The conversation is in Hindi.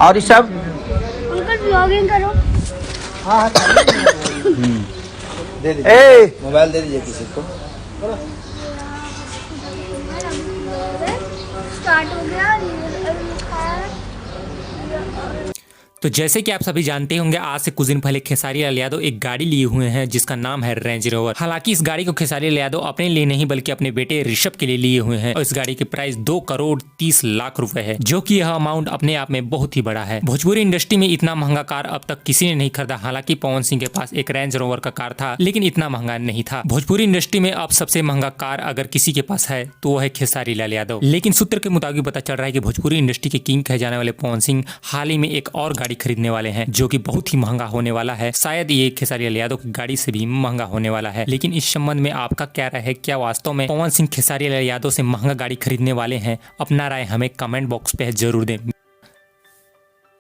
और ये सब अंकल ब्लॉगिंग करो। हाँ हाँ दे दीजिए, ए मोबाइल दे दीजिए किसी को। स्टार्ट हो गया। तो जैसे कि आप सभी जानते होंगे, आज से कुछ दिन पहले खेसारी लाल यादव एक गाड़ी लिए हुए हैं जिसका नाम है रेंज रोवर। हालांकि इस गाड़ी को खेसारी लाल यादव अपने लिए नहीं बल्कि अपने बेटे ऋषभ के लिए लिए हुए हैं और इस गाड़ी की प्राइस 2,30,00,000 रुपए है, जो कि यह अमाउंट अपने आप में बहुत ही बड़ा है। भोजपुरी इंडस्ट्री में इतना महंगा कार अब तक किसी ने नहीं खरीदा। हालांकि पवन सिंह के पास एक रेंज रोवर का कार था, लेकिन इतना महंगा नहीं था। भोजपुरी इंडस्ट्री में अब सबसे महंगा कार अगर किसी के पास है तो वह है खेसारी लाल यादव। लेकिन सूत्र के मुताबिक पता चल रहा है कि भोजपुरी इंडस्ट्री के किंग कहे जाने वाले पवन सिंह हाल ही में एक और गाड़ी खरीदने वाले हैं, जो कि बहुत ही महंगा होने वाला है। शायद ये खेसारी लाल यादव की गाड़ी से भी महंगा होने वाला है। लेकिन इस संबंध में आपका क्या राय है? क्या वास्तव में पवन सिंह खेसारी लाल यादव से महंगा गाड़ी खरीदने वाले हैं? अपना राय हमें कमेंट बॉक्स पे जरूर दें।